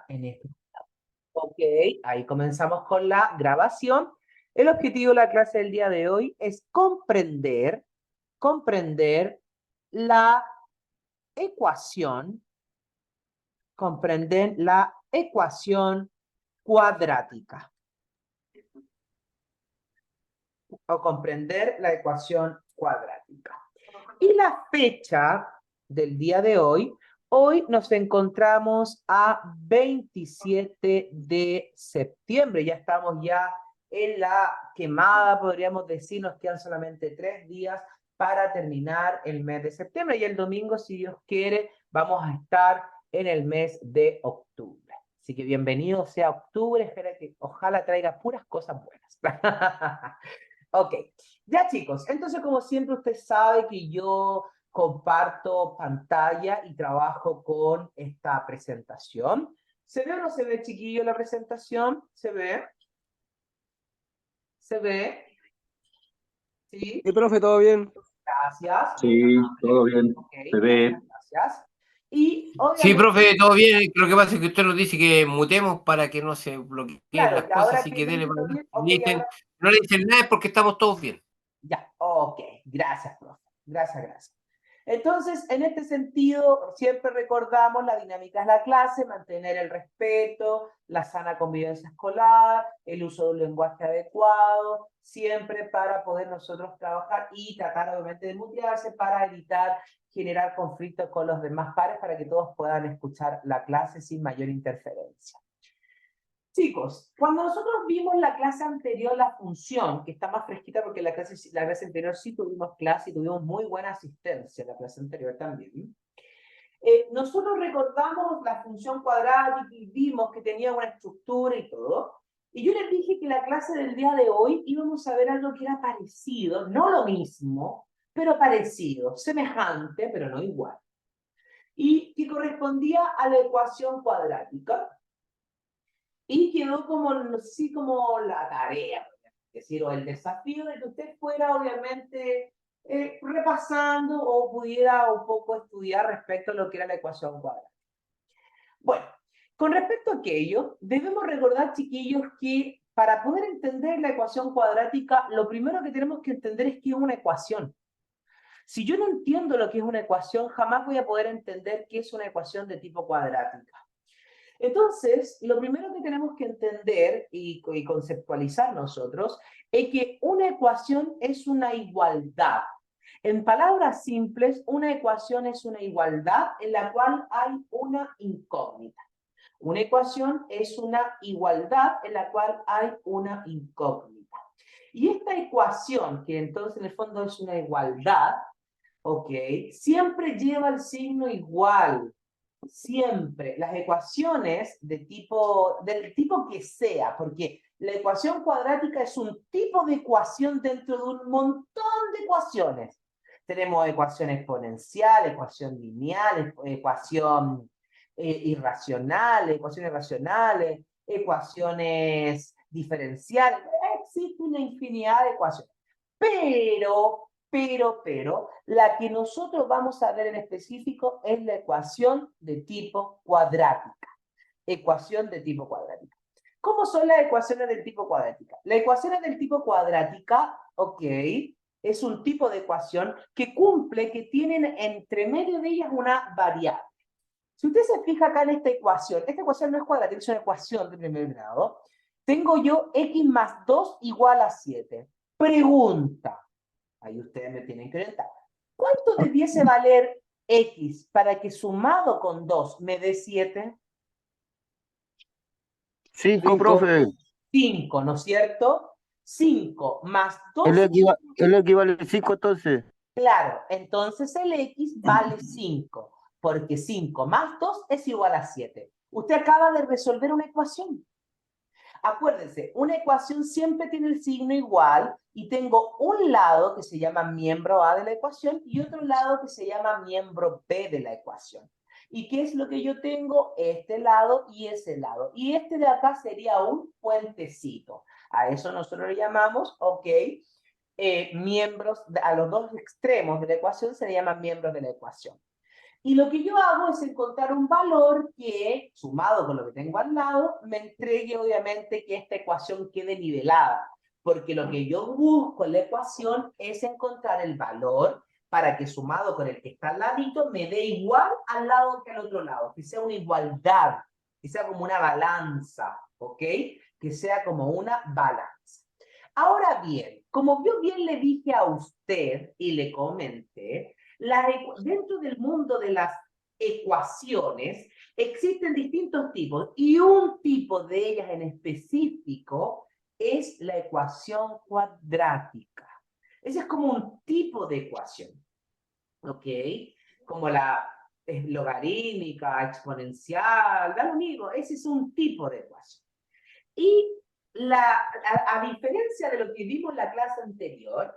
en este. Ok, ahí comenzamos con la grabación. El objetivo de la clase del día de hoy es comprender la ecuación, comprender la ecuación cuadrática o comprender la ecuación cuadrática. Y la fecha del día de hoy nos encontramos a 27 de septiembre. Ya estamos ya en la quemada, podríamos decir, nos quedan solamente 3 días para terminar el mes de septiembre. Y el domingo, si Dios quiere, vamos a estar en el mes de octubre. Así que bienvenido sea octubre, espera que ojalá traiga puras cosas buenas. Ok, ya chicos, entonces como siempre usted sabe que yo comparto pantalla y trabajo con esta presentación. ¿Se ve o no se ve, chiquillo, la presentación? ¿Se ve? ¿Se ve? ¿Sí? Sí, profe, ¿todo bien? Gracias, muy Sí, amable. todo bien, Ok, se gracias, ve. gracias. Y Sí, obviamente, profe, todo bien. Lo que pasa es que usted nos dice que mutemos para que no se bloqueen claro, las que cosas, ahora así que que me dele dice para todo bien, adelante. ok, ahora No le dicen nada es porque estamos todos bien. ya, ok, gracias, profe. Gracias, gracias. Entonces, en este sentido, siempre recordamos la dinámica de la clase, mantener el respeto, la sana convivencia escolar, el uso de un lenguaje adecuado, siempre para poder nosotros trabajar y tratar obviamente de mutearse para evitar generar conflictos con los demás pares para que todos puedan escuchar la clase sin mayor interferencia. Chicos, cuando nosotros vimos la clase anterior, la función, que está más fresquita porque la clase anterior sí tuvimos clase y tuvimos muy buena asistencia, la clase anterior también. Nosotros recordamos la función cuadrática y vimos que tenía una estructura y todo. Y yo les dije que la clase del día de hoy íbamos a ver algo que era parecido, no lo mismo, pero parecido, semejante, pero no igual. Y que correspondía a la ecuación cuadrática. Y quedó como, sí, como la tarea, es decir, o el desafío de que usted fuera, obviamente, repasando o pudiera un poco estudiar respecto a lo que era la ecuación cuadrática. Bueno, con respecto a aquello, debemos recordar, chiquillos, que para poder entender la ecuación cuadrática, lo primero que tenemos que entender es que es una ecuación. Si yo no entiendo lo que es una ecuación, jamás voy a poder entender qué es una ecuación de tipo cuadrática. Entonces, lo primero que tenemos que entender y conceptualizar nosotros es que una ecuación es una igualdad. En palabras simples, una ecuación es una igualdad en la cual hay una incógnita. Una ecuación es una igualdad en la cual hay una incógnita. Y esta ecuación, que entonces en el fondo es una igualdad, ¿ok? Siempre lleva el signo igual. Siempre. Las ecuaciones del tipo que sea, porque la ecuación cuadrática es un tipo de ecuación dentro de un montón de ecuaciones. Tenemos ecuación exponencial, ecuación lineal, ecuación ecuaciones irracionales, ecuaciones diferenciales. Existe una infinidad de ecuaciones. Pero, la que nosotros vamos a ver en específico es la ecuación de tipo cuadrática. Ecuación de tipo cuadrática. ¿Cómo son las ecuaciones del tipo cuadrática? Las ecuaciones del tipo cuadrática, ok, es un tipo de ecuación que cumple, que tienen entre medio de ellas una variable. Si usted se fija acá en esta ecuación no es cuadrática, es una ecuación de primer grado. Tengo yo x más 2 igual a 7. Pregunta. Ahí ustedes me tienen que orientar. ¿Cuánto debiese valer x para que sumado con 2 me dé 7? 5, profe. 5, ¿no es cierto? 5 más El 2, equivale a 5 entonces. claro, entonces el x vale 5, porque 5 más 2 es igual a 7. Usted acaba de resolver una ecuación. Acuérdense, una ecuación siempre tiene el signo igual y tengo un lado que se llama miembro A de la ecuación y otro lado que se llama miembro B de la ecuación. ¿Y qué es lo que yo tengo? Este lado y ese lado. Y este de acá sería un puentecito. A eso nosotros le llamamos, ok, miembros, a los dos extremos de la ecuación se le llaman miembros de la ecuación. Y lo que yo hago es encontrar un valor que, sumado con lo que tengo al lado, me entregue obviamente que esta ecuación quede nivelada. Porque lo que yo busco en la ecuación es encontrar el valor para que sumado con el que está al ladito me dé igual al lado que al otro lado. Que sea una igualdad, que sea como una balanza, ¿ok? Que sea como una balanza. Ahora bien, como yo bien le dije a usted y le comenté, dentro del mundo de las ecuaciones existen distintos tipos y un tipo de ellas en específico es la ecuación cuadrática. Ese es como un tipo de ecuación, ¿ok? Como la logarítmica, exponencial, da lo mismo, ese es un tipo de ecuación. Y a diferencia de lo que vimos en la clase anterior,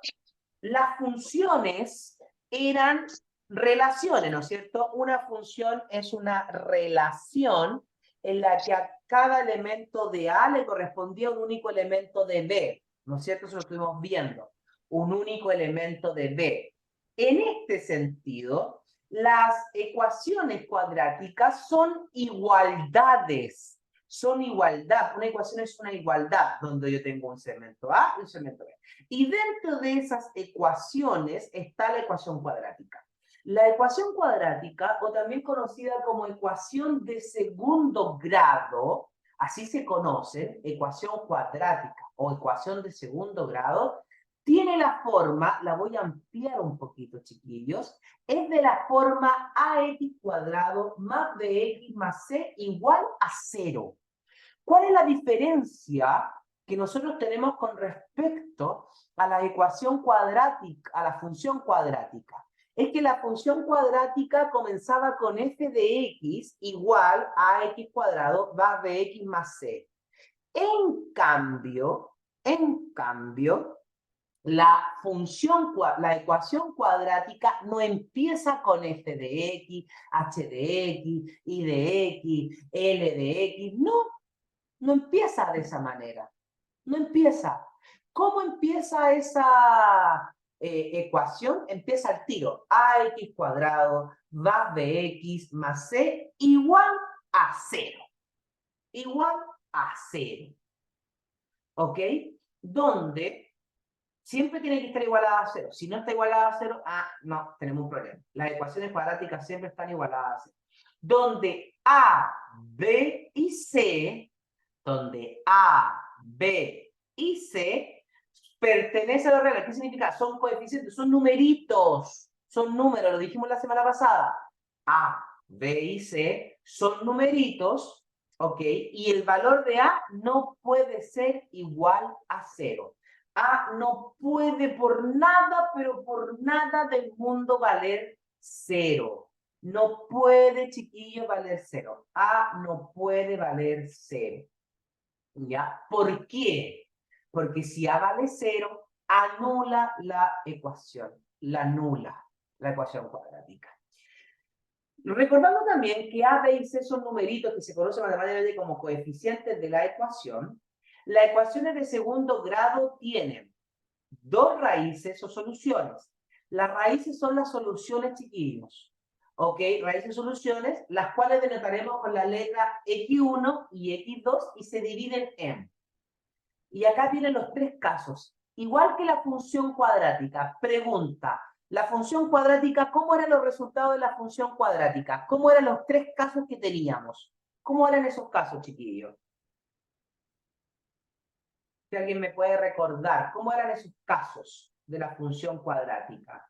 las funciones eran relaciones, ¿no es cierto? Una función es una relación en la que a cada elemento de A le correspondía un único elemento de B, ¿no es cierto? Eso lo estuvimos viendo, un único elemento de B. En este sentido, las ecuaciones cuadráticas son igualdades. Son igualdad, una ecuación es una igualdad, donde yo tengo un segmento A y un segmento B. Y dentro de esas ecuaciones está la ecuación cuadrática. La ecuación cuadrática, o también conocida como ecuación de segundo grado, así se conoce, ecuación cuadrática o ecuación de segundo grado, tiene la forma, la voy a ampliar un poquito, chiquillos, es de la forma ax cuadrado más bx más c igual a 0. ¿Cuál es la diferencia que nosotros tenemos con respecto a la ecuación cuadrática, a la función cuadrática? Es que la función cuadrática comenzaba con f de x igual a x cuadrado más bx más c. En cambio, la ecuación cuadrática no empieza con f de x, h de x, y de x, l de x, no. No empieza de esa manera. No empieza. ¿Cómo empieza esa ecuación? Empieza al tiro. Ax cuadrado más bx más c igual a 0. Igual a 0. ¿Ok? Donde siempre tiene que estar igualada a 0. Si no está igualada a 0, no, tenemos un problema. Las ecuaciones cuadráticas siempre están igualadas a 0. Donde A, B y C, donde A, B y C pertenecen a la regla. ¿Qué significa? Son coeficientes, son numeritos, son números, lo dijimos la semana pasada. A, B y C son numeritos, ¿ok? Y el valor de A no puede ser igual a 0. A no puede por nada, pero por nada del mundo valer 0. No puede, chiquillo, valer 0. A no puede valer 0. ¿Ya? ¿Por qué? Porque si A vale 0, anula la ecuación. La anula la ecuación cuadrática. Recordando también que A, B y C son numeritos que se conocen matemáticamente como coeficientes de la ecuación. Las ecuaciones de segundo grado tienen dos raíces o soluciones. Las raíces son las soluciones, chiquillos. ¿Ok? Raíces soluciones, las cuales denotaremos con la letra X1 y X2 y se dividen en. Y acá vienen los tres casos. Igual que la función cuadrática. Pregunta, la función cuadrática, ¿cómo eran los resultados de la función cuadrática? ¿Cómo eran los tres casos que teníamos? ¿Cómo eran esos casos, chiquillos? Si alguien me puede recordar, ¿cómo eran esos casos de la función cuadrática?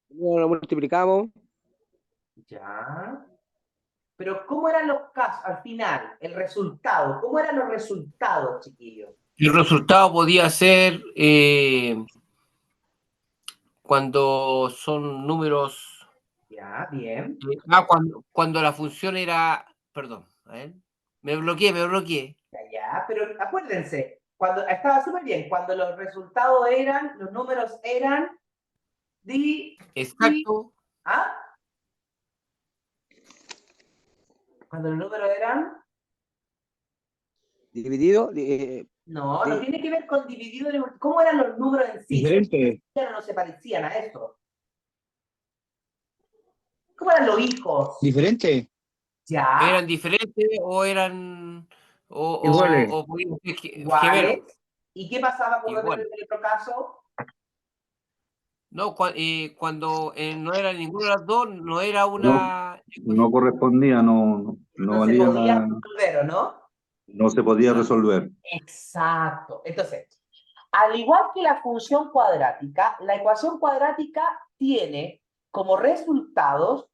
Lo multiplicamos. Ya. Pero ¿cómo eran los casos al final? El resultado. ¿Cómo eran los resultados, chiquillos? El resultado podía ser cuando son números. Ya, bien. Cuando la función era. Perdón, a ver. Me bloqueé. Ya, pero acuérdense, cuando estaba súper bien, cuando los resultados eran, los números eran Exacto. ¿ah? Cuando los números eran, Dividido. no tiene que ver con dividido, ¿cómo eran los números en sí? Diferente. No se parecían a eso. ¿Cómo eran los hijos? ¿Diferente? Ya, ¿Eran diferentes o eran Iguales. o podían ser iguales. gemelos? ¿Y qué pasaba por Igual. el otro caso? No, cuando no era ninguno de las dos, no era No, una no ecuación. correspondía, no No se valía podía resolver, ¿o no? no se podía resolver. Exacto. Entonces, al igual que la función cuadrática, la ecuación cuadrática tiene como resultados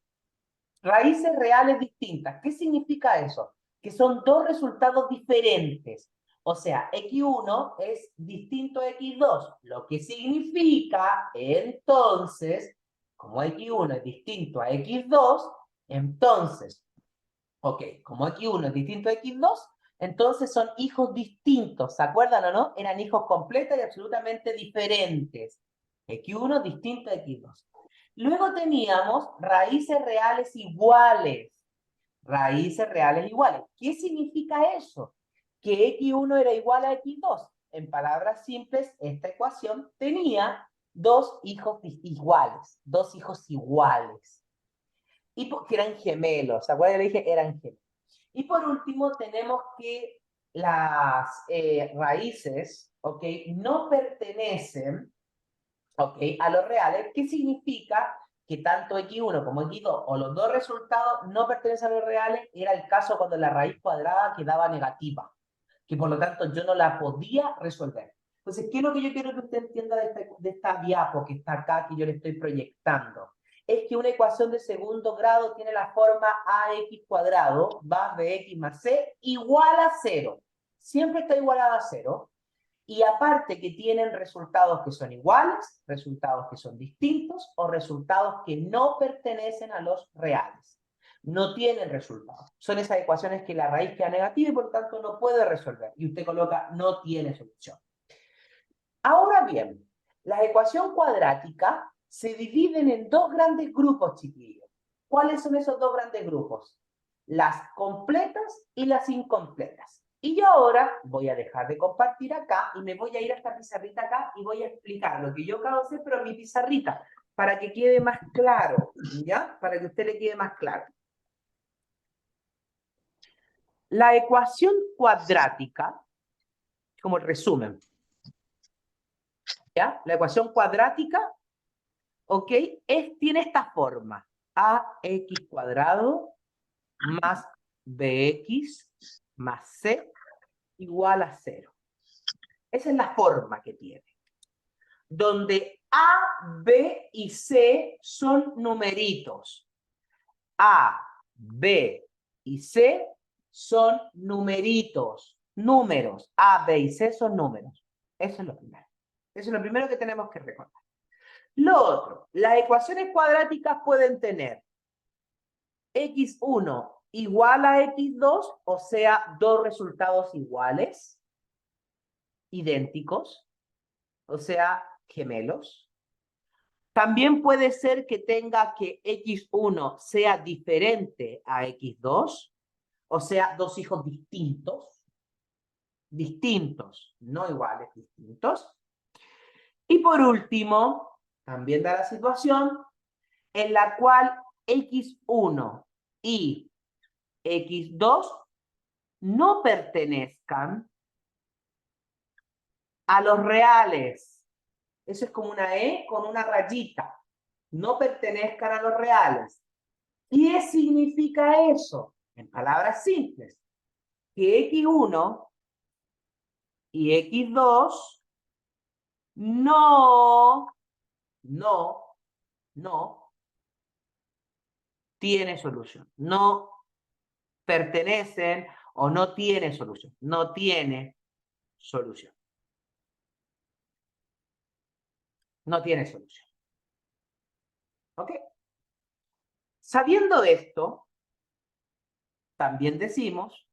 raíces reales distintas. ¿Qué significa eso? Que son dos resultados diferentes. O sea, x1 es distinto a x2, lo que significa, entonces, como x1 es distinto a x2, entonces, ok, como x1 es distinto a x2, entonces son hijos distintos, ¿se acuerdan o no? Eran hijos completos y absolutamente diferentes. x1 distinto a x2. Luego teníamos raíces reales iguales. Raíces reales iguales. ¿Qué significa eso? Que x1 era igual a x2. En palabras simples, esta ecuación tenía dos hijos iguales. Dos hijos iguales. Y que eran gemelos. ¿Se acuerdan? Le dije, eran gemelos. Y por último, tenemos que las raíces, ¿ok? No pertenecen, ¿ok? A los reales. ¿Qué significa? Que tanto x1 como x2 o los dos resultados no pertenecen a los reales. Era el caso cuando la raíz cuadrada quedaba negativa, que por lo tanto yo no la podía resolver. Entonces, ¿qué es lo que yo quiero que usted entienda de esta diapo que está acá, que yo le estoy proyectando? Es que una ecuación de segundo grado tiene la forma ax cuadrado más bx más c igual a 0. Siempre está igualada a 0. Y aparte que tienen resultados que son iguales, resultados que son distintos o resultados que no pertenecen a los reales. No tienen resultados. Son esas ecuaciones que la raíz queda negativa y por lo tanto no puede resolver. Y usted coloca no tiene solución. Ahora bien, la ecuación cuadrática se dividen en dos grandes grupos, chiquillos. ¿Cuáles son esos dos grandes grupos? Las completas y las incompletas. Y yo ahora voy a dejar de compartir acá y me voy a ir a esta pizarrita acá y voy a explicar lo que yo acabo de hacer, pero en mi pizarrita, para que quede más claro, ¿ya? Para que a usted le quede más claro. La ecuación cuadrática, como resumen, ¿ya? La ecuación cuadrática, ¿ok? Tiene esta forma. Ax cuadrado más bx más c igual a 0. Esa es la forma que tiene. Donde A, B y C son numeritos. A, B y C son numeritos. Números. A, B y C son números. Eso es lo primero. Eso es lo primero que tenemos que recordar. Lo otro, las ecuaciones cuadráticas pueden tener x1 igual a x2, o sea, dos resultados iguales, idénticos, o sea, gemelos. También puede ser que tenga que x1 sea diferente a x2, o sea, dos hijos distintos, no iguales, distintos. Y por último, también da la situación en la cual x1 y x2 no pertenezcan a los reales. Eso es como una E con una rayita. No pertenezcan a los reales. ¿Qué significa eso? En palabras simples, que x1 y x2 no tiene solución. No pertenecen o no tiene solución. No tiene solución. No tiene solución. ¿Ok? Sabiendo esto, también decimos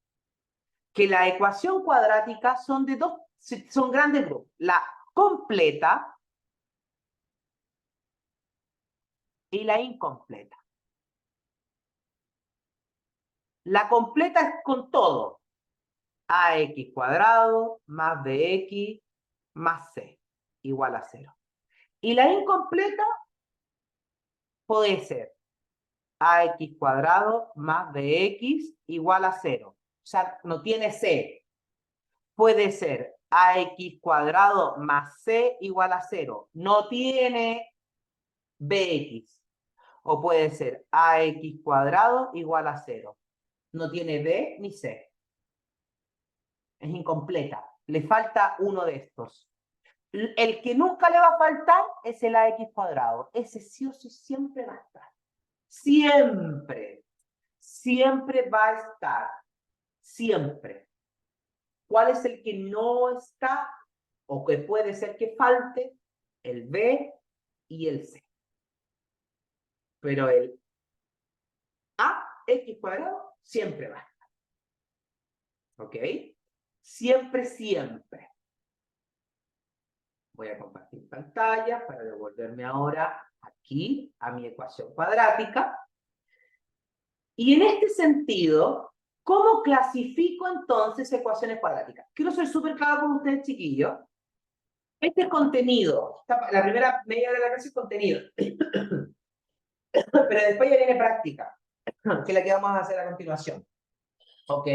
que la ecuación cuadrática son grandes grupos. La completa y la incompleta. La completa es con todo. Ax cuadrado más bx más c igual a 0. Y la incompleta puede ser ax cuadrado más bx igual a 0. O sea, no tiene c. Puede ser ax cuadrado más c igual a 0. No tiene bx. O puede ser ax cuadrado igual a 0. No tiene b ni c. Es incompleta. Le falta uno de estos. El que nunca le va a faltar es el ax cuadrado. Ese sí o sí siempre va a estar. Siempre. Siempre va a estar. Siempre. ¿Cuál es el que no está? O que puede ser que falte. El b y el c. Pero el ax cuadrado siempre va a estar. ¿Ok? Siempre, siempre. Voy a compartir pantalla para devolverme ahora aquí a mi ecuación cuadrática. Y en este sentido, ¿cómo clasifico entonces ecuaciones cuadráticas? Quiero ser súper claro con ustedes, chiquillos. Este es contenido. La primera media hora de la clase es contenido. Pero después ya viene práctica, que es la que vamos a hacer a continuación. ¿Ok?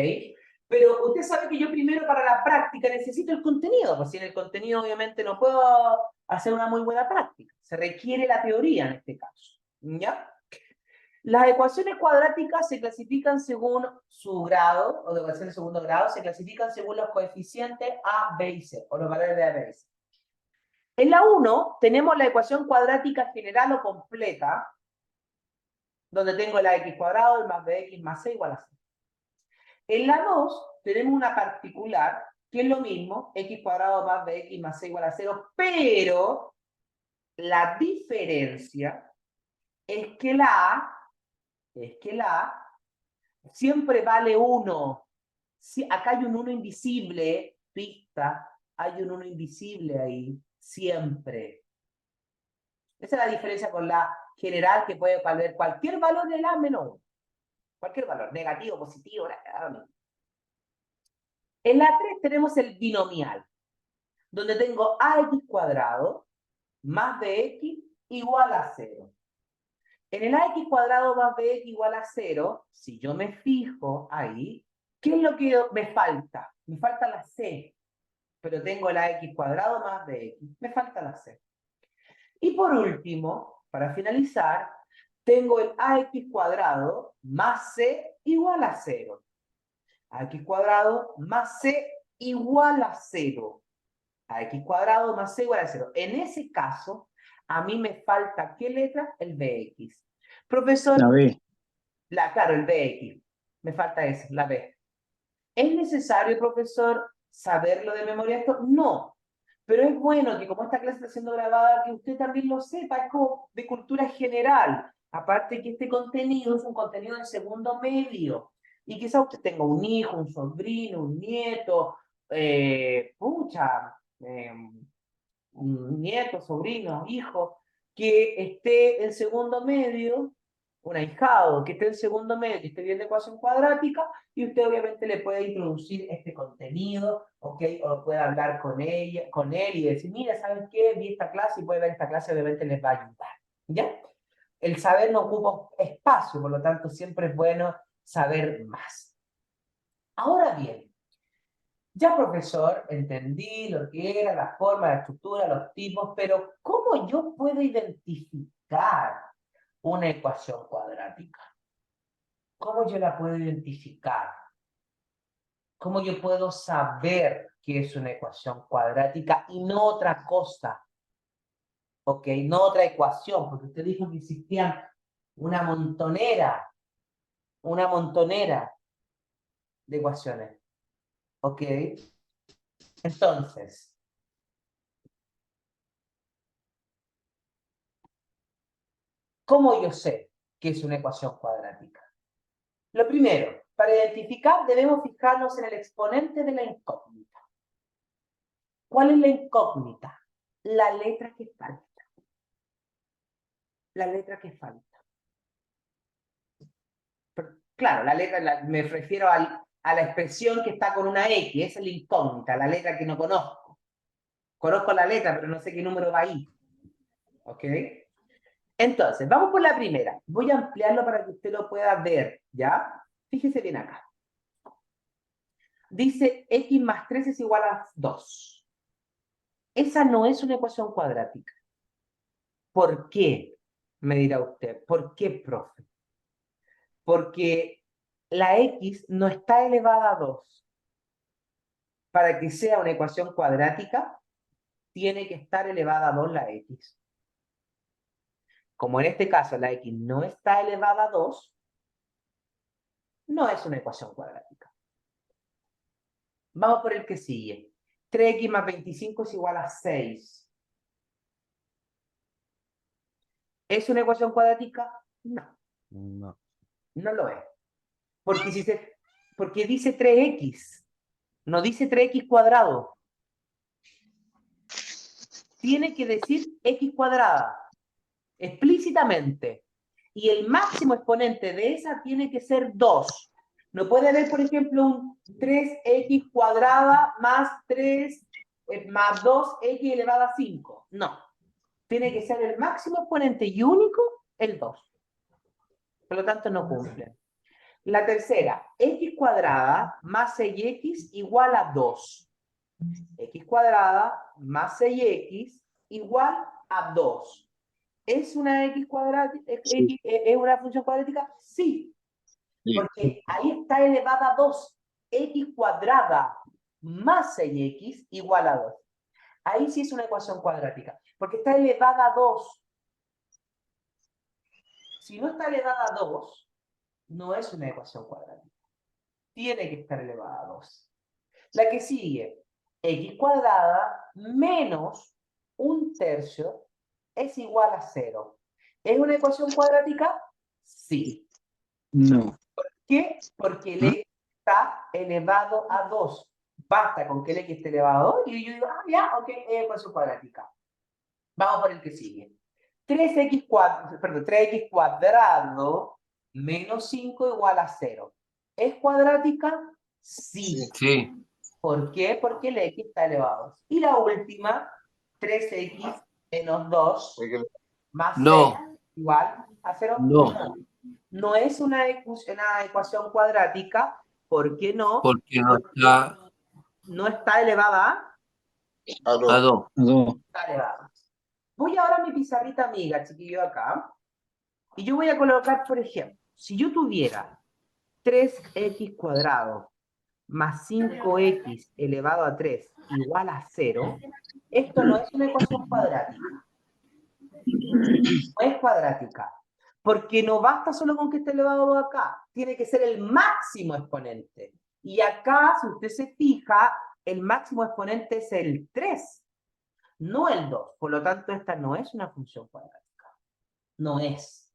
Pero usted sabe que yo primero para la práctica necesito el contenido, pues sin el contenido obviamente no puedo hacer una muy buena práctica. Se requiere la teoría en este caso. ¿Ya? Las ecuaciones cuadráticas se clasifican según su grado, o de ecuación de segundo grado, se clasifican según los coeficientes A, B y C, o los valores de A, B y C. En la 1 tenemos la ecuación cuadrática general o completa, donde tengo la x cuadrado, el más bx más c igual a c. En la 2 tenemos una particular, que es lo mismo, x cuadrado más bx más c igual a 0, pero la diferencia es que la A siempre vale 1. Si, acá hay un 1 invisible, pista, hay un 1 invisible ahí, siempre. Esa es la diferencia con la general, que puede valer cualquier valor de la menos 1. Cualquier valor, negativo, positivo, nada. En la 3 tenemos el binomial, donde tengo ax cuadrado más bx igual a 0. En el ax cuadrado más bx igual a 0, si yo me fijo ahí, ¿qué es lo que me falta? Me falta la c, pero tengo el ax cuadrado más bx, me falta la c. Y por último, para finalizar, tengo el ax cuadrado más c igual a 0. Ax cuadrado más c igual a 0. Ax cuadrado más c igual a 0. En ese caso, a mí me falta, ¿qué letra? El bx. Profesor, La B. claro, el bx. Me falta eso, la b. ¿Es necesario, profesor, saberlo de memoria esto? No. Pero es bueno que como esta clase está siendo grabada, que usted también lo sepa, es como de cultura general. Aparte que este contenido es un contenido de segundo medio. Y quizá usted tenga un hijo, un sobrino, un nieto, un nieto, sobrino, hijo, que esté en segundo medio, un ahijado que esté en segundo medio, que esté viendo ecuación cuadrática, y usted obviamente le puede introducir este contenido, ¿ok? O puede hablar con ella, con él y decir, mira, ¿sabes qué? Vi esta clase y puede ver esta clase, obviamente les va a ayudar, ¿ya? El saber no ocupa espacio, por lo tanto siempre es bueno saber más. Ahora bien, ya, profesor, entendí lo que era, la forma, la estructura, los tipos, pero ¿cómo yo puedo identificar una ecuación cuadrática? ¿Cómo yo la puedo identificar? ¿Cómo yo puedo saber que es una ecuación cuadrática y no otra cosa? ¿Ok? No otra ecuación, porque usted dijo que existían una montonera de ecuaciones. ¿Ok? Entonces, ¿cómo yo sé que es una ecuación cuadrática? Lo primero, para identificar debemos fijarnos en el exponente de la incógnita. ¿Cuál es la incógnita? La letra que falta. La letra que falta. Pero, claro, la letra, me refiero a la expresión que está con una X, esa es la incógnita, la letra que no conozco. Conozco la letra, pero no sé qué número va ahí. ¿Ok? Entonces, vamos por la primera. Voy a ampliarlo para que usted lo pueda ver, ¿ya? Fíjese bien acá. Dice x más 3 es igual a 2. Esa no es una ecuación cuadrática. ¿Por qué? Me dirá usted. ¿Por qué, profe? Porque la x no está elevada a 2. Para que sea una ecuación cuadrática, tiene que estar elevada a 2 la x. Como en este caso la x no está elevada a 2, no es una ecuación cuadrática. Vamos por el que sigue. 3x más 25 es igual a 6. ¿Es una ecuación cuadrática? No, No. no lo es. Porque dice 3x, no dice 3x cuadrado. Tiene que decir x cuadrada, explícitamente. Y el máximo exponente de esa tiene que ser 2. No puede haber, por ejemplo, un 3x cuadrada más 3 más 2x elevada a 5. No. Tiene que ser el máximo exponente y único el 2. Por lo tanto, no cumple. La tercera, x cuadrada más 6x igual a 2. X cuadrada más 6x igual a 2. ¿Es una x cuadrática? ¿Es una función cuadrática? Sí, porque ahí está elevada a 2. X cuadrada más 6x igual a 2. Ahí sí es una ecuación cuadrática, porque está elevada a 2. Si no está elevada a 2, no es una ecuación cuadrática. Tiene que estar elevada a 2. La que sigue, x cuadrada menos 1/3 es igual a 0. ¿Es una ecuación cuadrática? Sí. No. ¿Por qué? Porque el x está elevado a 2. Basta con que el x esté elevado a 2 y yo digo, ya, ok, es ecuación cuadrática. Vamos por el que sigue. 3x cuadrado menos 5 igual a 0. ¿Es cuadrática? Sí. Sí. ¿Por qué? Porque el x está elevado a 2. Y la última, 3x menos 2 más 6 No, igual a 0. no, No es una ecuación cuadrática. ¿Por qué no? porque no está No está elevada a... a 2. No. Está elevada. Voy ahora a mi pizarrita amiga, chiquillo, acá. Y yo voy a colocar, por ejemplo, si yo tuviera 3x cuadrado más 5x elevado a 3 igual a 0, esto no es una ecuación cuadrática. No es cuadrática. Porque no basta solo con que esté elevado a 2 acá. Tiene que ser el máximo exponente. Y acá, si usted se fija, el máximo exponente es el 3, no el 2. Por lo tanto, esta no es una función cuadrática. No es.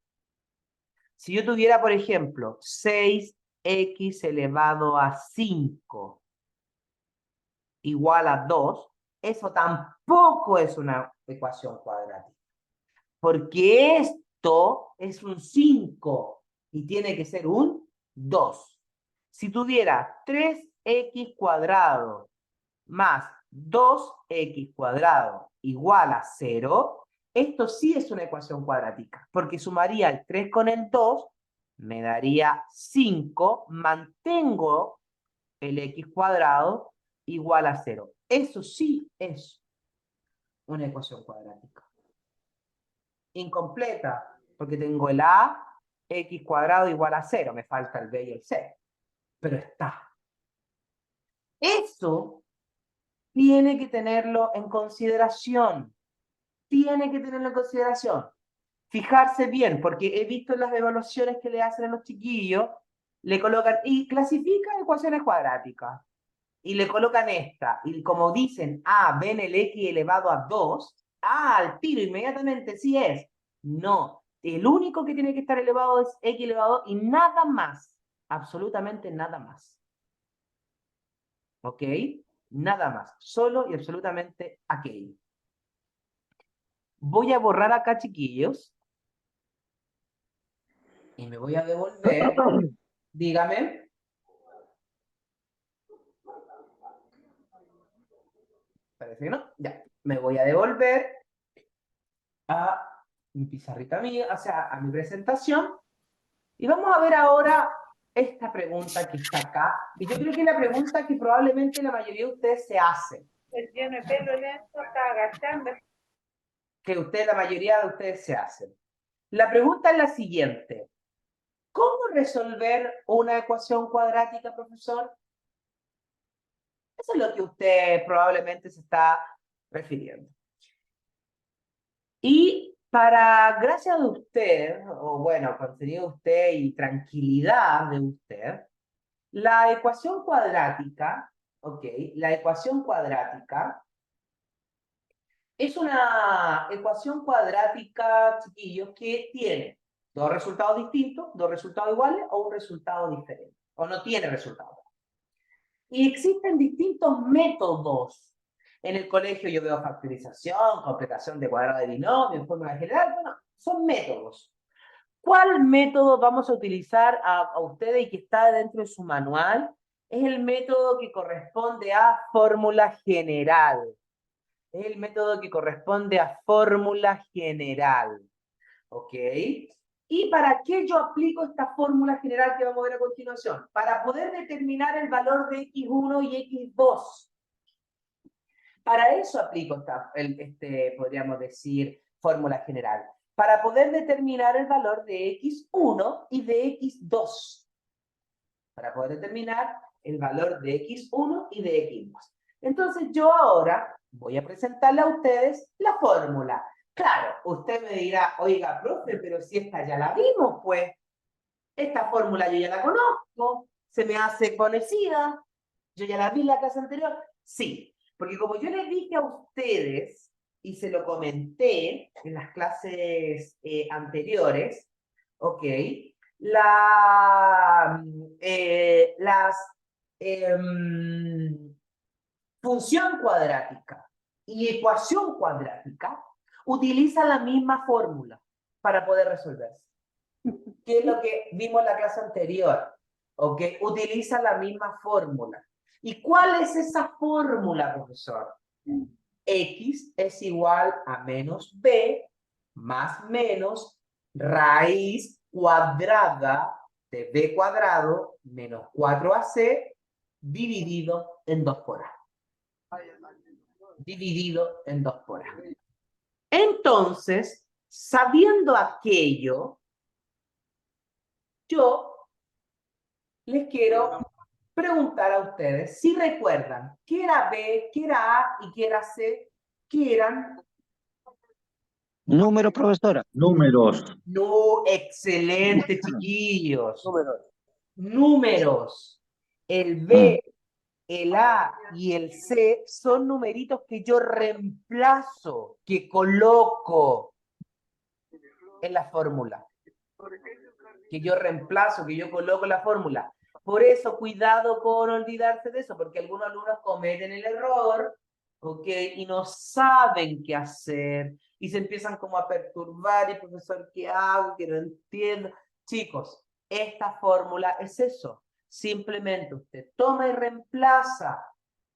Si yo tuviera, por ejemplo, 6x elevado a 5 igual a 2, eso tampoco es una ecuación cuadrática. Porque esto es un 5 y tiene que ser un 2. Si tuviera 3x cuadrado más 2x cuadrado igual a 0, esto sí es una ecuación cuadrática, porque sumaría el 3 con el 2, me daría 5, mantengo el x cuadrado igual a 0. Eso sí es una ecuación cuadrática. Incompleta, porque tengo el a, x cuadrado igual a 0, me falta el b y el c, pero está. Eso tiene que tenerlo en consideración. Tiene que tenerlo en consideración. Fijarse bien, porque he visto en las evaluaciones que le hacen a los chiquillos, le colocan, y clasifican ecuaciones cuadráticas, y le colocan esta, y como dicen, ven el x elevado a 2, al tiro, inmediatamente, sí es. No, el único que tiene que estar elevado es x elevado a 2 y nada más, absolutamente nada más. ¿Ok? Nada más, solo y absolutamente aquello. Voy a borrar acá, chiquillos, y me voy a devolver. Dígame. Parece que no. Ya. Me voy a devolver a mi pizarrita mía, o sea, a mi presentación. Y vamos a ver ahora esta pregunta que está acá. Y yo creo que es la pregunta que probablemente la mayoría de ustedes se hacen. El tiene pelo lento, está agachando. Que la mayoría de ustedes se hacen. La pregunta es la siguiente. ¿Cómo resolver una ecuación cuadrática, profesor? Eso es lo que usted probablemente se está refiriendo. Y para gracia de usted, o bueno, contenido de usted y tranquilidad de usted, la ecuación cuadrática, ¿ok? La ecuación cuadrática es una ecuación cuadrática, chiquillos, que tiene dos resultados distintos, dos resultados iguales o un resultado diferente, o no tiene resultados. Y existen distintos métodos. En el colegio yo veo factorización, completación de cuadrado de binomio, fórmula general, bueno, son métodos. ¿Cuál método vamos a utilizar a ustedes y que está dentro de su manual? Es el método que corresponde a fórmula general. Es el método que corresponde a fórmula general. ¿Ok? ¿Y para qué yo aplico esta fórmula general que vamos a ver a continuación? Para poder determinar el valor de x1 y x2. Para eso aplico podríamos decir, fórmula general. Para poder determinar el valor de x1 y de x2. Para poder determinar el valor de x1 y de x2. Entonces yo ahora voy a presentarle a ustedes la fórmula. Claro, usted me dirá, oiga, profe, pero si esta ya la vimos, pues. Esta fórmula yo ya la conozco, se me hace conocida, yo ya la vi en la clase anterior. Sí, porque como yo les dije a ustedes, y se lo comenté en las clases anteriores, ¿ok? Función cuadrática y ecuación cuadrática utilizan la misma fórmula para poder resolverse. ¿Qué es lo que vimos en la clase anterior? ¿Ok? Utilizan la misma fórmula. ¿Y cuál es esa fórmula, profesor? X es igual a menos B más menos raíz cuadrada de B cuadrado menos 4AC dividido en 2 por A. Dividido en 2 por A. Entonces, sabiendo aquello, yo les quiero preguntar a ustedes si recuerdan qué era B, qué era A y qué era C, qué eran. Número, profesora. Números. No, excelente, chiquillos. Números. Números. El B, el A y el C son numeritos que yo reemplazo, que coloco en la fórmula. Que yo reemplazo, que yo coloco en la fórmula. Por eso, cuidado con olvidarse de eso, porque algunos alumnos cometen el error, ¿ok? Y no saben qué hacer, y se empiezan como a perturbar, y profesor, ¿qué hago? Que no entiendo. Chicos, esta fórmula es eso. Simplemente usted toma y reemplaza,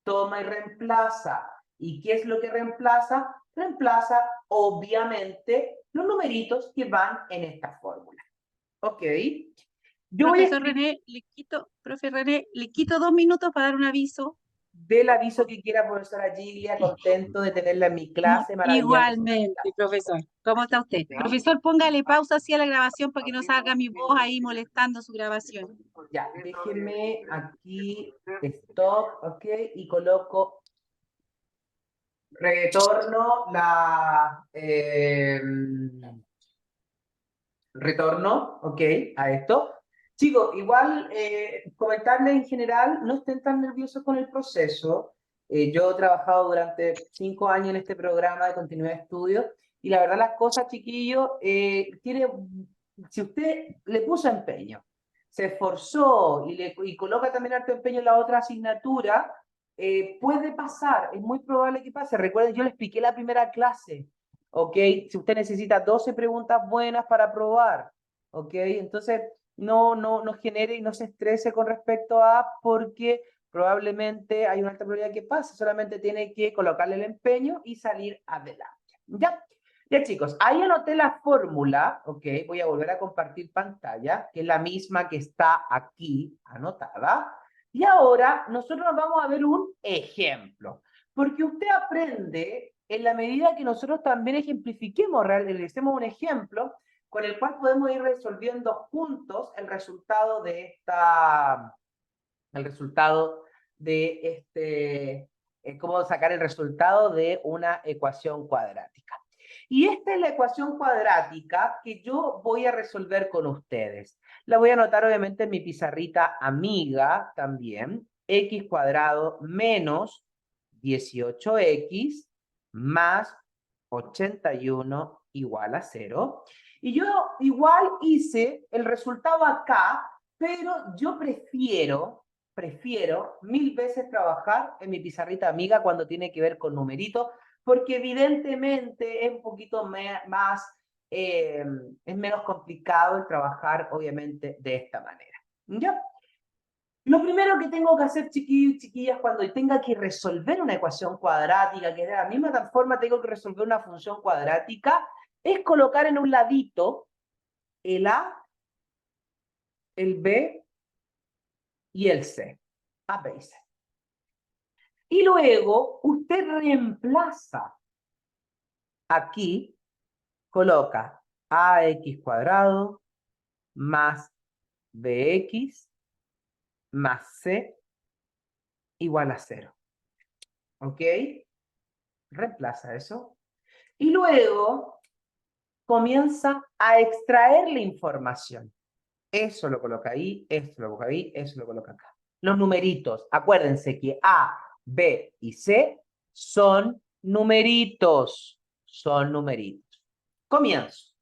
toma y reemplaza. ¿Y qué es lo que reemplaza? Reemplaza, obviamente, los numeritos que van en esta fórmula. Ok. Yo voy a Profesor René, profe René, le quito 2 minutos para dar un aviso. del aviso que quiera, profesora Gilia, contento de tenerla en mi clase, maravilloso. Igualmente, profesor. ¿Cómo está usted? Ya. Profesor, póngale pausa así a la grabación para que no salga mi voz ahí molestando su grabación. Ya, déjenme aquí, stop, ok, y coloco, retorno retorno, ok, a esto. Chicos, igual comentarles en general, no estén tan nerviosos con el proceso. Yo he trabajado durante 5 años en este programa de continuidad de estudio y la verdad las cosas, chiquillos, si usted le puso empeño, se esforzó y coloca también harto empeño en la otra asignatura, puede pasar, es muy probable que pase. Recuerden, yo le expliqué la primera clase. ¿Ok? Si usted necesita 12 preguntas buenas para probar, ¿ok? Entonces, no genere y no se estrese con respecto a porque probablemente hay una alta probabilidad que pase, solamente tiene que colocarle el empeño y salir adelante, ¿ya? Ya chicos, ahí anoté la fórmula, ok, voy a volver a compartir pantalla, que es la misma que está aquí anotada. Y ahora nosotros vamos a ver un ejemplo, porque usted aprende en la medida que nosotros también ejemplifiquemos, realicemos un ejemplo con el cual podemos ir resolviendo juntos el resultado de cómo sacar el resultado de una ecuación cuadrática. Y esta es la ecuación cuadrática que yo voy a resolver con ustedes. La voy a anotar obviamente en mi pizarrita amiga también. X cuadrado menos 18x más 81 igual a 0. Y yo igual hice el resultado acá, pero yo prefiero 1000 veces trabajar en mi pizarrita amiga cuando tiene que ver con numeritos, porque evidentemente es un poquito más, es menos complicado el trabajar, obviamente, de esta manera. ¿Ya? Lo primero que tengo que hacer, chiquillos y chiquillas, cuando tenga que resolver una ecuación cuadrática, que de la misma forma tengo que resolver una función cuadrática, es colocar en un ladito el A, el B y el C. A, B y C. Y luego usted reemplaza aquí, coloca ax cuadrado más bx más c igual a 0. ¿Ok? Reemplaza eso. Y luego comienza a extraer la información. Eso lo coloca ahí, esto lo coloca ahí, eso lo coloca acá. Los numeritos. Acuérdense que A, B y C son numeritos. Son numeritos. Comienzo.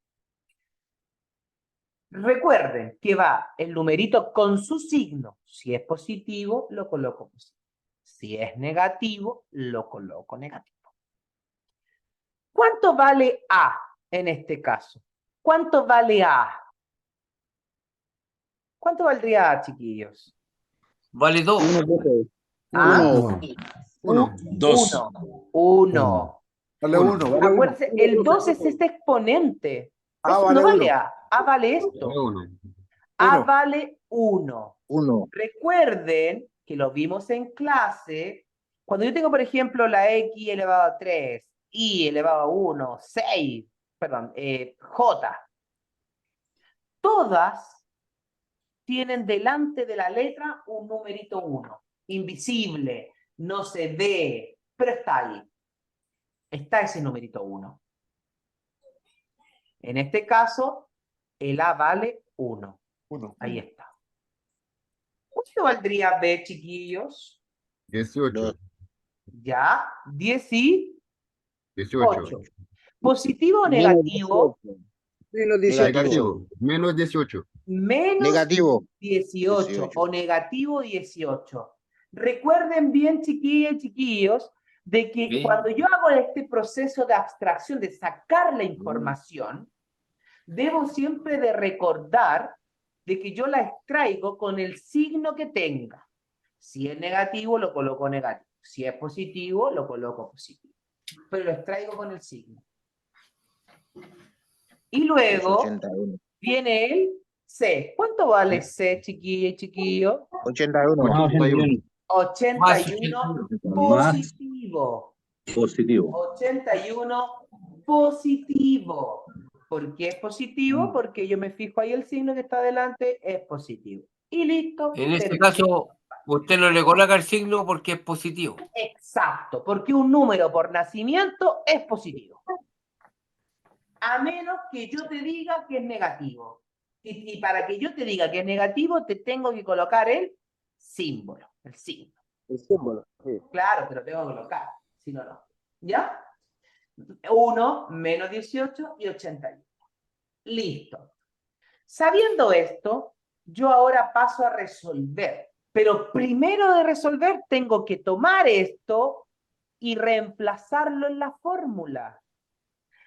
Recuerden que va el numerito con su signo. Si es positivo, lo coloco positivo. Si es negativo, lo coloco negativo. ¿Cuánto vale A en este caso? ¿Cuánto vale A? ¿Cuánto valdría A, chiquillos? Vale 2. ¿Ah? Uno. Dos. Uno. Vale uno. Vale uno. Acuérdense, el 2 es este exponente. Eso no vale A. A vale esto. A vale 1. Recuerden que lo vimos en clase. Cuando yo tengo, por ejemplo, la X elevado a 3, Y elevado a 1, 6, perdón, J. Todas tienen delante de la letra un numerito 1. Invisible, no se ve, pero está ahí. Está ese numerito 1. En este caso, el A vale 1. Ahí está. ¿Cuánto valdría B, chiquillos? 18. Ya, 18. 18. ¿Positivo o negativo? Menos 18. Negativo. Menos 18. Menos Negativo. 18 o negativo 18. Recuerden bien, chiquillas y chiquillos, de que Bien. cuando yo hago este proceso de abstracción, de sacar la información, debo siempre de recordar de que yo la extraigo con el signo que tenga. Si es negativo, lo coloco negativo. Si es positivo, lo coloco positivo. Pero lo extraigo con el signo. Y luego 81. viene el C. ¿Cuánto vale C, chiquilla y chiquillo? 81. 81 positivo. Positivo. 81 positivo. ¿Por qué es positivo? Porque yo me fijo ahí el signo que está delante es positivo. Y listo. En este termino. caso, usted no le coloca el signo porque es positivo. Exacto, porque un número por nacimiento es positivo. A menos que yo te diga que es negativo. Y para que yo te diga que es negativo, te tengo que colocar el símbolo, el signo. El símbolo. Sí. Claro, te lo tengo que colocar, si no, no. ¿Ya? 1 menos 18 y 81. Listo. Sabiendo esto, yo ahora paso a resolver. Pero primero de resolver, tengo que tomar esto y reemplazarlo en la fórmula.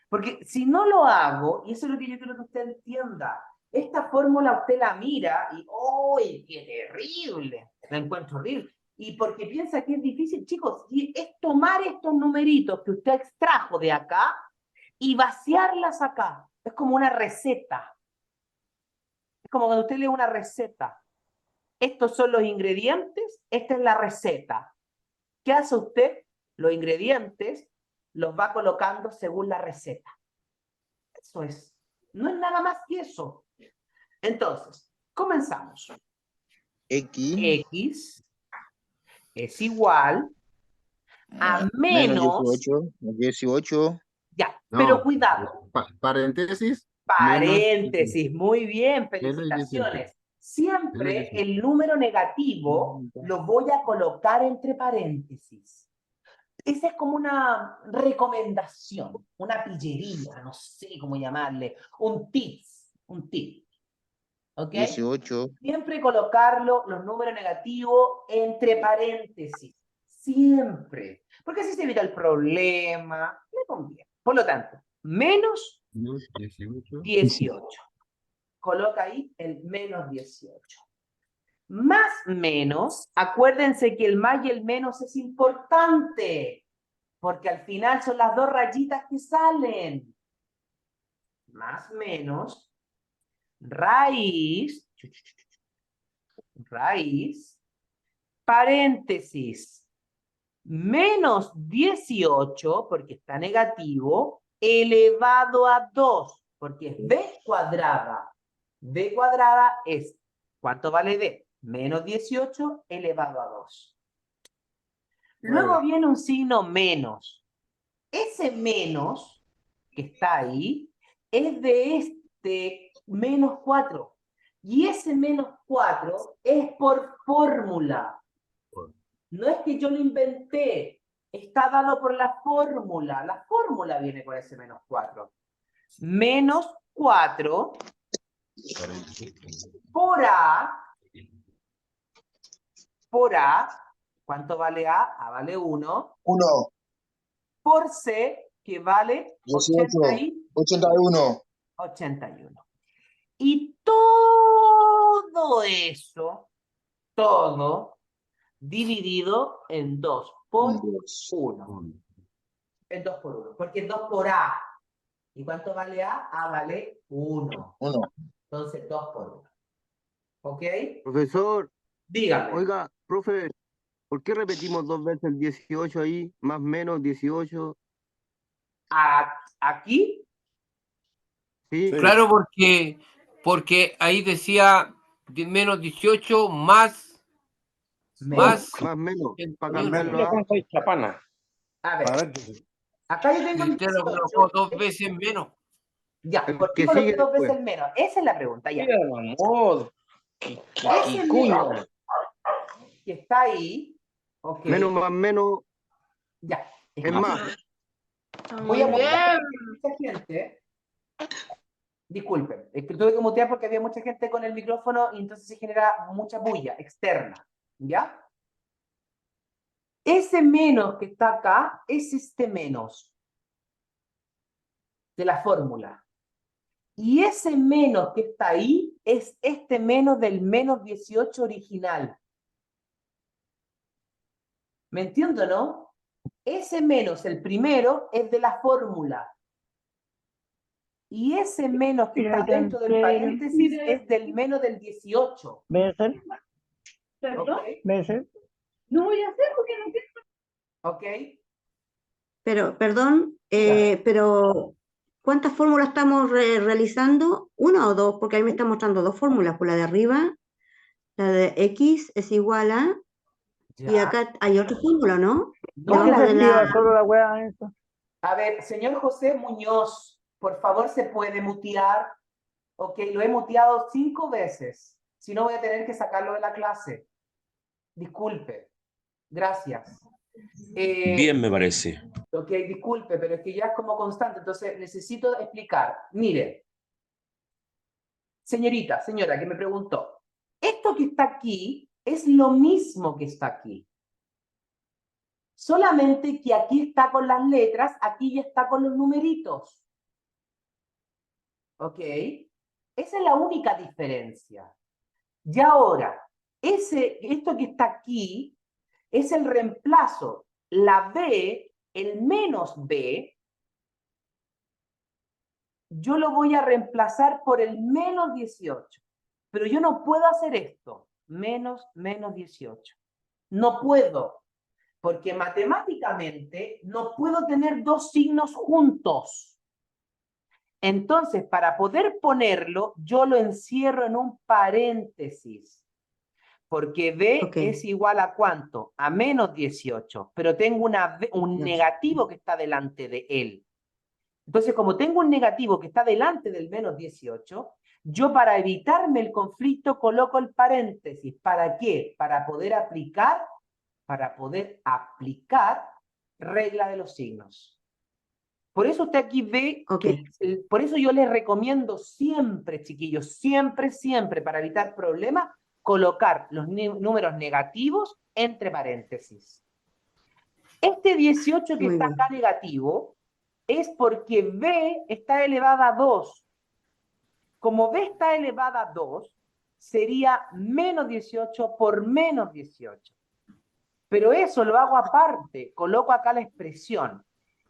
Porque si no lo hago, y eso es lo que yo quiero que usted entienda, esta fórmula usted la mira y ¡uy, qué terrible! La encuentro horrible. Y porque piensa que es difícil, chicos, y es tomar estos numeritos que usted extrajo de acá y vaciarlas acá. Es como una receta. Es como cuando usted lee una receta. Estos son los ingredientes, esta es la receta. ¿Qué hace usted? Los ingredientes los va colocando según la receta. Eso es. No es nada más que eso. Entonces, comenzamos. X es igual a menos 18. Ya, No, pero cuidado. Paréntesis. Paréntesis, muy bien, menos 18. felicitaciones. Siempre Menos 18. el número negativo lo voy a colocar entre paréntesis. Esa es como una recomendación, una pillería, no sé cómo llamarle, un tip. ¿Ok? 18. Siempre colocarlo, los números negativos, entre paréntesis. Siempre. Porque así se evita el problema. Le conviene. Por lo tanto, menos Menos 18. 18. Coloca ahí el menos 18. Más menos, acuérdense que el más y el menos es importante, porque al final son las dos rayitas que salen. Más menos, raíz, paréntesis, menos 18, porque está negativo, elevado a 2, porque es b cuadrada. B cuadrada es, ¿cuánto vale b? Menos 18 elevado a 2. Luego viene un signo menos. Ese menos que está ahí es de este menos 4. Y ese menos 4 es por fórmula. No es que yo lo inventé. Está dado por la fórmula. La fórmula viene con ese menos 4. Menos 4 por A, ¿cuánto vale A? A vale 1. 1, Por C, que vale 81. 81. Y todo eso, todo, dividido en 2 por 1. En 2 por 1, porque es 2 por A. ¿Y cuánto vale A? A vale 1. 1. Entonces 2 por 1. ¿Ok? Profesor, Dígame. oiga, profe, ¿por qué repetimos 2 veces el 18 ahí? Más menos 18. Aquí, Sí. Claro, porque ahí decía menos 18 más menos. Más menos. Para 81. cambiarlo a... A ver, acá yo tengo Y el usted lo 18. colocó 2 veces menos. Ya, El ¿por qué que coloqué sigue 2 veces después. el menos? Esa es la pregunta, ya. Amor. Ese menos que está ahí, ok, Menos más menos ya. es más. Voy a mutear porque mucha gente. Disculpen, es que tuve que mutear porque había mucha gente con el micrófono y entonces se genera mucha bulla externa, ¿ya? Ese menos que está acá es este menos de la fórmula. Y ese menos que está ahí es este menos del menos 18 original. ¿Me entiendo, no? Ese menos, el primero, es de la fórmula. Y ese menos que está dentro del paréntesis es del menos del 18. ¿Meses? ¿Ok? ¿Meses? No voy a hacer porque no quiero. ¿Ok? Pero, perdón, Dígame. pero ¿cuántas fórmulas estamos realizando? ¿Una o dos? Porque ahí me está mostrando dos fórmulas, por la de arriba, la de X es igual a, y Ya. acá hay otra fórmula, ¿no? No, ¿Por qué la se de activa la... solo la wea esta? A ver, señor José Muñoz, por favor, ¿se puede mutear? Ok, lo he muteado 5 veces. Si no, voy a tener que sacarlo de la clase. Disculpe. Gracias. Bien, me parece. Ok, disculpe, pero es que ya es como constante, entonces necesito explicar. Mire, señora que me preguntó, esto que está aquí es lo mismo que está aquí. Solamente que aquí está con las letras, aquí ya está con los numeritos. ¿Ok? Esa es la única diferencia. Y ahora, esto que está aquí es el reemplazo. La B, el menos B, yo lo voy a reemplazar por el menos 18. Pero yo no puedo hacer esto, menos 18. No puedo, porque matemáticamente no puedo tener dos signos juntos. Entonces, para poder ponerlo, yo lo encierro en un paréntesis. Porque B es igual a ¿cuánto? A menos 18. Pero tengo un negativo que está delante de él. Entonces, como tengo un negativo que está delante del menos 18, yo para evitarme el conflicto coloco el paréntesis. ¿Para qué? Para poder aplicar regla de los signos. Por eso usted aquí ve, por eso yo les recomiendo siempre, chiquillos, siempre, para evitar problemas, colocar los números negativos entre paréntesis. Este 18 que está acá negativo es porque B está elevada a 2. Como B está elevada a 2, sería menos 18 por menos 18. Pero eso lo hago aparte, coloco acá la expresión.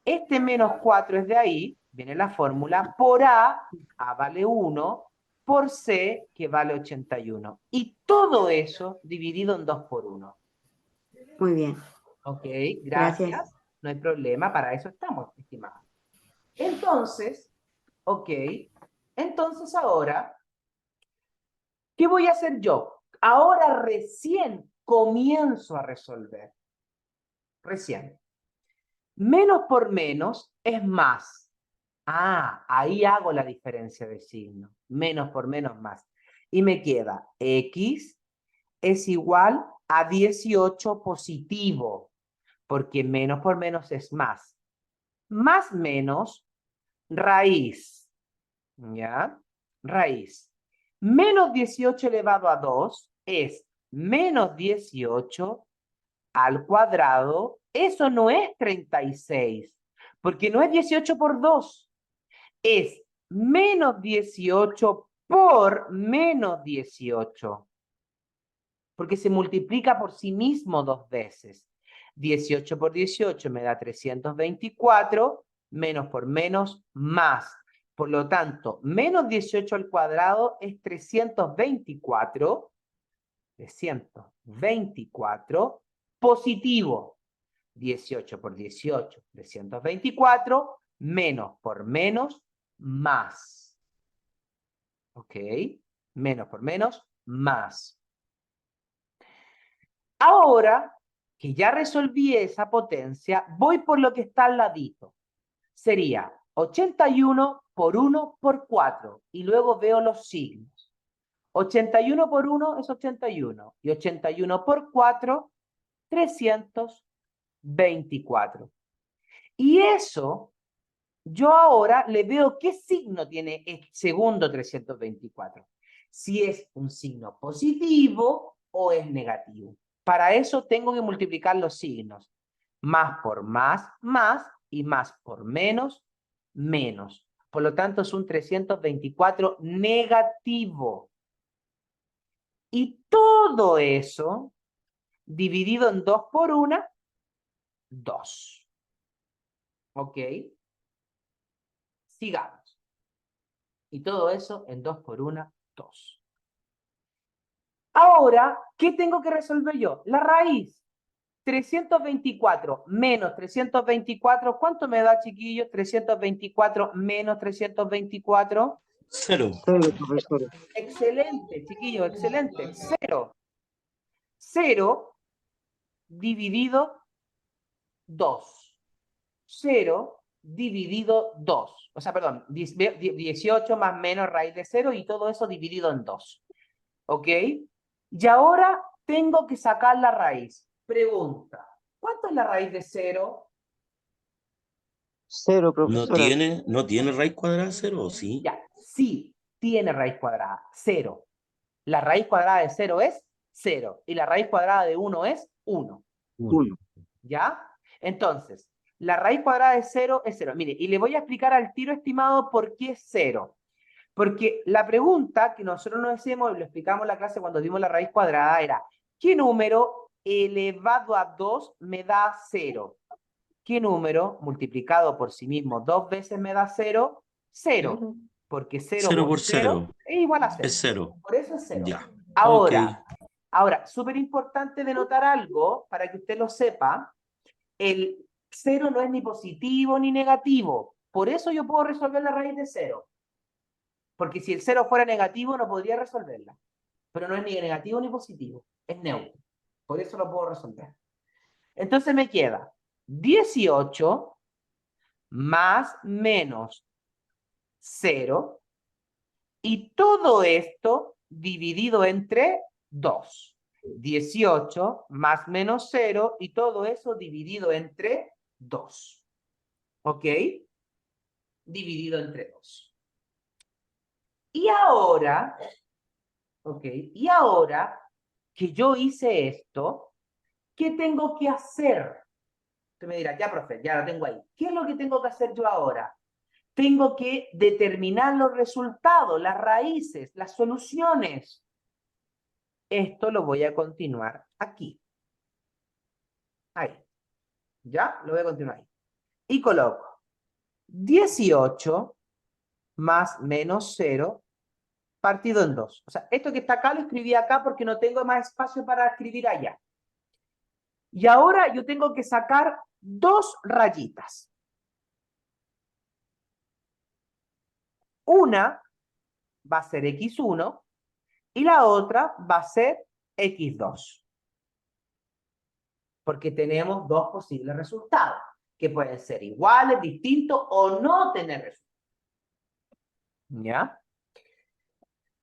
Este menos 4 es de ahí, viene la fórmula, por A vale 1, por C, que vale 81. Y todo eso dividido en 2 por 1. Muy bien. Ok, gracias. No hay problema, para eso estamos, estimados. Entonces, ok, entonces ahora, ¿qué voy a hacer yo? Ahora recién comienzo a resolver. Recién. Menos por menos es más. Ah, ahí hago la diferencia de signo. Menos por menos más. Y me queda X es igual a 18 positivo. Porque menos por menos es más. Más menos, raíz. ¿Ya? Raíz. Menos 18 elevado a 2 es menos 18 al cuadrado. Eso no es 36. Porque no es 18 por 2. Es menos 18 por menos 18. Porque se multiplica por sí mismo 2 veces. 18 por 18 me da 324, menos por menos, más. Por lo tanto, menos 18 al cuadrado es 324. 324 positivo. 18 por 18, 324, menos por menos, más. ¿Ok? Menos por menos, más. Ahora que ya resolví esa potencia, voy por lo que está al ladito. Sería 81 por 1 por 4. Y luego veo los signos. 81 por 1 es 81. Y 81 por 4, 324. Y eso, yo ahora le veo qué signo tiene el segundo 324. Si es un signo positivo o es negativo. Para eso tengo que multiplicar los signos. Más por más, más, y más por menos, menos. Por lo tanto, es un 324 negativo. Y todo eso dividido en 2 por 1, 2. ¿Ok? Sigamos. Y todo eso en 2 por 1, 2. Ahora, ¿qué tengo que resolver yo? La raíz. 324 menos 324, ¿cuánto me da, chiquillos? 324 menos 324. 0. Excelente, chiquillos, excelente. 0. 0 dividido 2. 0 dividido 2. O sea, perdón, 18 más menos raíz de 0 y todo eso dividido en 2. ¿Ok? Y ahora tengo que sacar la raíz. Pregunta, ¿cuánto es la raíz de 0? 0, profesora. ¿No tiene raíz cuadrada 0 o sí? Ya, sí, tiene raíz cuadrada, 0. La raíz cuadrada de 0 es 0. Y la raíz cuadrada de 1 es 1. 1. ¿Ya? Entonces, la raíz cuadrada de 0 es 0. Mire, y le voy a explicar al tiro, estimado, por qué es 0. Porque la pregunta que nosotros nos hacemos, y lo explicamos en la clase cuando dimos la raíz cuadrada, era, ¿qué número elevado a 2 me da 0? ¿Qué número multiplicado por sí mismo 2 veces me da 0? 0, porque 0 0 por por 0 0 es igual a 0. es 0. Por eso es 0. Ya. Ahora, Ok. ahora, súper importante de notar algo, para que usted lo sepa, el 0 no es ni positivo ni negativo. Por eso yo puedo resolver la raíz de 0. Porque si el 0 fuera negativo, no podría resolverla. Pero no es ni negativo ni positivo, es neutro. Por eso lo puedo resolver. Entonces me queda 18 más menos 0 y todo esto dividido entre 2. 18 más menos 0 y todo eso dividido entre 2. ¿Ok? Dividido entre 2. Y ahora, ¿ok? Y ahora que yo hice esto, ¿qué tengo que hacer? Usted me dirá, ya, profe, ya lo tengo ahí. ¿Qué es lo que tengo que hacer yo ahora? Tengo que determinar los resultados, las raíces, las soluciones. Esto lo voy a continuar aquí. Ahí. ¿Ya? Lo voy a continuar ahí. Y coloco 18 más menos 0 partido en 2. O sea, esto que está acá lo escribí acá porque no tengo más espacio para escribir allá. Y ahora yo tengo que sacar 2 rayitas. Una va a ser x1 y la otra va a ser x2. Porque tenemos 2 posibles resultados, que pueden ser iguales, distintos o no tener resultados. ¿Ya?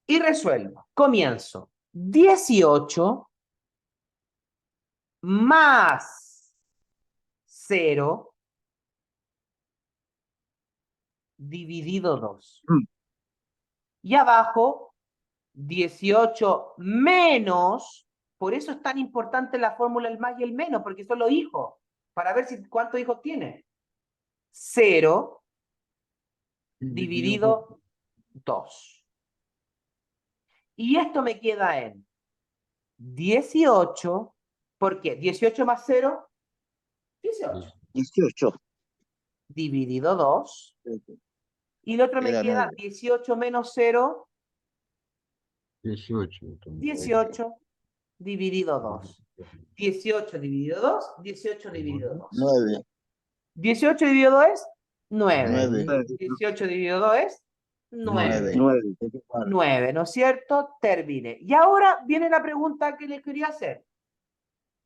Y resuelvo. Comienzo. 18 más 0 dividido 2. Y abajo, 18 menos, por eso es tan importante la fórmula el más y el menos, porque son los hijos, para ver cuántos hijos tiene. 0 dividido 2. Y esto me queda en 18, ¿por qué? 18 más 0, 18. 18. Dividido 2. Y el otro me Queda queda 9. 18 menos 0, 18. 18 dividido 2. 18 dividido 2, 18 dividido 2. 9. 18 dividido 2 es 9. 9. 18 dividido 2 es 9. 9. 9, ¿no es cierto? Termine. Y ahora viene la pregunta que les quería hacer.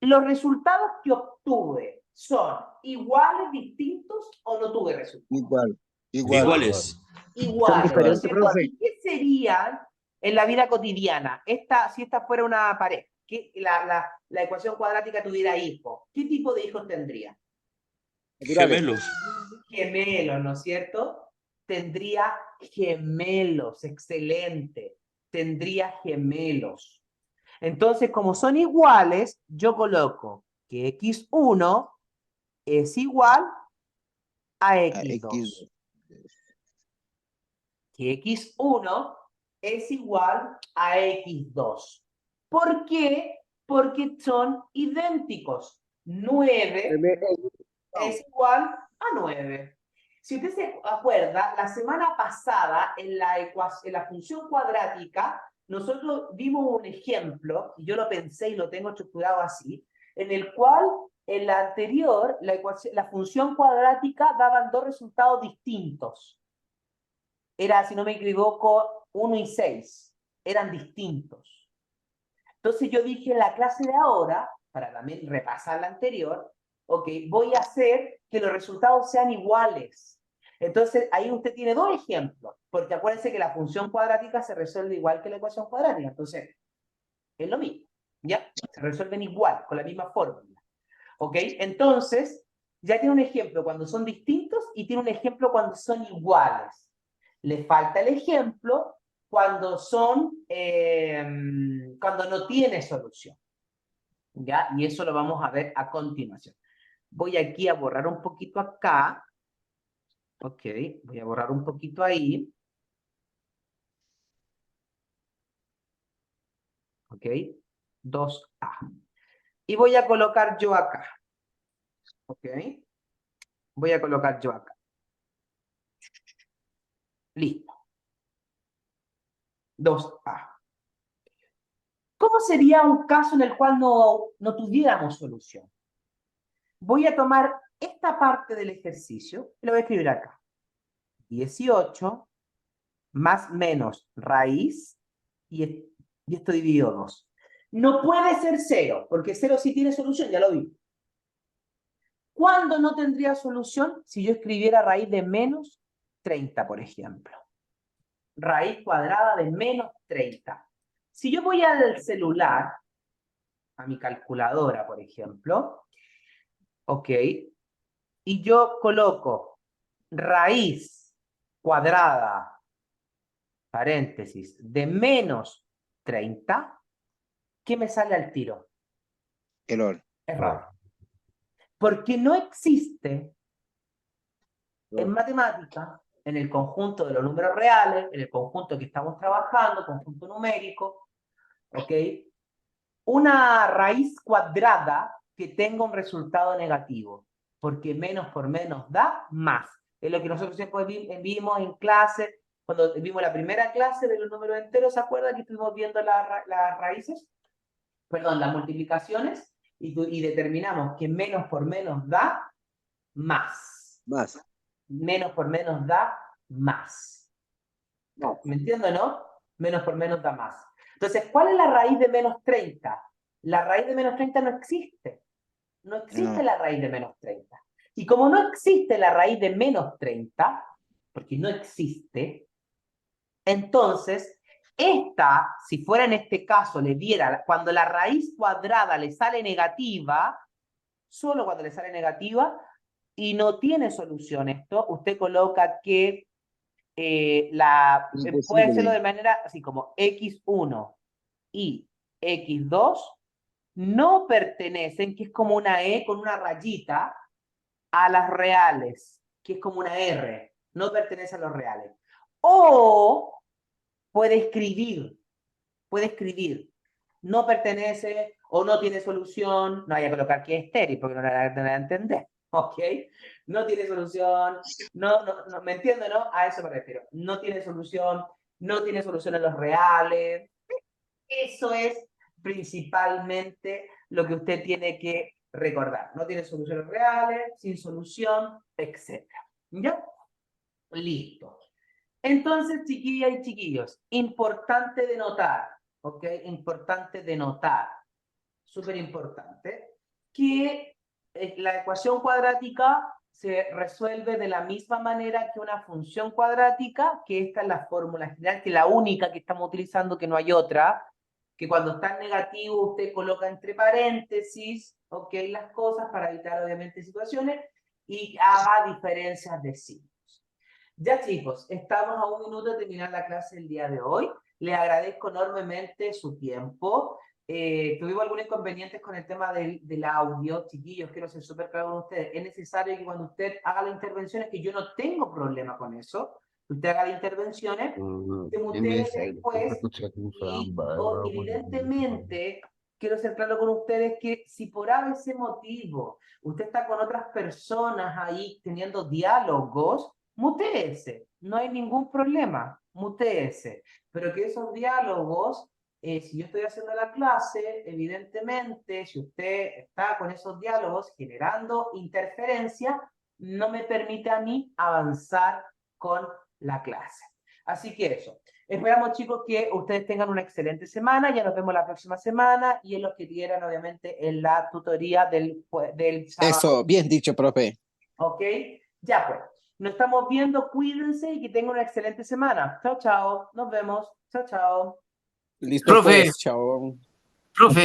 ¿Los resultados que obtuve son iguales, distintos o no tuve resultados? Igual. Iguales. Iguales. diferentes, ¿no es cierto? profe. ¿Y qué serían en la vida cotidiana? Si esta fuera una pareja, que la ecuación cuadrática tuviera hijos, ¿qué tipo de hijos tendría? Gemelos. Gemelos, ¿no es cierto? Tendría gemelos, excelente. Tendría gemelos. Entonces, como son iguales, yo coloco que x1 es igual a x2. Que x1 es igual a x2. ¿Por qué? Porque son idénticos. 9 es igual a 9. Si usted se acuerda, la semana pasada en la función cuadrática, nosotros vimos un ejemplo, y yo lo pensé y lo tengo estructurado así, en el cual en la anterior, la función cuadrática daban 2 resultados distintos. Era, si no me equivoco, 1 y 6. Eran distintos. Entonces yo dije en la clase de ahora, para también repasar la anterior, ok, voy a hacer que los resultados sean iguales. Entonces ahí usted tiene 2 ejemplos, porque acuérdense que la función cuadrática se resuelve igual que la ecuación cuadrática. Entonces, es lo mismo, ¿ya? Se resuelven igual, con la misma fórmula. ¿Ok? Entonces, ya tiene un ejemplo cuando son distintos y tiene un ejemplo cuando son iguales. Le falta el ejemplo cuando cuando no tiene solución. ¿Ya? Y eso lo vamos a ver a continuación. Voy aquí a borrar un poquito acá. Ok, voy a borrar un poquito ahí. Ok, 2A. Y voy a colocar yo acá. Ok, voy a colocar yo acá. Listo. 2A. ¿Cómo sería un caso en el cual no tuviéramos solución? Voy a tomar esta parte del ejercicio y lo voy a escribir acá. 18 más menos raíz y esto dividido 2. No puede ser 0, porque 0 sí tiene solución, ya lo vi. ¿Cuándo no tendría solución? Si yo escribiera raíz de menos 30, por ejemplo. Raíz cuadrada de menos 30. Si yo voy al celular, a mi calculadora, por ejemplo, ok, y yo coloco raíz cuadrada, paréntesis, de menos 30, ¿qué me sale al tiro? Error. Error. Porque no existe en matemática, en el conjunto de los números reales, en el conjunto que estamos trabajando, conjunto numérico, ¿ok? Una raíz cuadrada que tenga un resultado negativo, porque menos por menos da más. Es lo que nosotros siempre vimos en clase, cuando vimos la primera clase de los números enteros, ¿se acuerdan que estuvimos viendo las raíces? Perdón, las multiplicaciones, y determinamos que menos por menos da más. Más. Menos por menos da más. ¿Me entiendo, no? Menos por menos da más. Entonces, ¿cuál es la raíz de menos 30? La raíz de menos 30 no existe. No existe la raíz de menos 30. Y como no existe la raíz de menos 30, porque no existe, entonces, esta, si fuera en este caso, le diera, cuando la raíz cuadrada le sale negativa, solo cuando le sale negativa, y no tiene solución esto, usted coloca que puede hacerlo de manera así como x1 y x2 no pertenecen, que es como una E con una rayita, a las reales, que es como una R, no pertenece a los reales. O puede escribir, no pertenece o no tiene solución, no hay que colocar que es estéril porque no la van a entender, ¿ok? No tiene solución, no, ¿me entiende, no? A eso me refiero. No tiene solución en los reales. Eso es principalmente lo que usted tiene que recordar. No tiene soluciones reales, sin solución, etc. ¿Ya? Listo. Entonces, chiquillas y chiquillos, importante de notar, ¿ok? Importante de notar, súper importante, que la ecuación cuadrática se resuelve de la misma manera que una función cuadrática, que esta es la fórmula general, que es la única que estamos utilizando, que no hay otra, que cuando está en negativo usted coloca entre paréntesis, ¿ok? Las cosas para evitar obviamente situaciones y haga diferencias de signos. Ya chicos, estamos a 1 minuto de terminar la clase del día de hoy. Les agradezco enormemente su tiempo. Tuvimos algunos inconvenientes con el tema del audio. Chiquillos, quiero ser súper claro con ustedes. Es necesario que cuando usted haga las intervenciones, que yo no tengo problema con eso, usted haga las intervenciones, se mutee después y evidentemente quiero ser claro con ustedes que si por ese motivo usted está con otras personas ahí teniendo diálogos, mutéese, no hay ningún problema, mutéese, pero que esos diálogos, si yo estoy haciendo la clase, evidentemente, si usted está con esos diálogos generando interferencia, no me permite a mí avanzar con la clase. Así que eso. Esperamos, chicos, que ustedes tengan una excelente semana. Ya nos vemos la próxima semana y en los que quieran, obviamente, en la tutoría del sábado. Eso, bien dicho, profe. ¿Ok? Ya pues. Nos estamos viendo. Cuídense y que tengan una excelente semana. Chao, chao. Nos vemos. Chao, chao. Listo, Profe. pues, chao. Profe.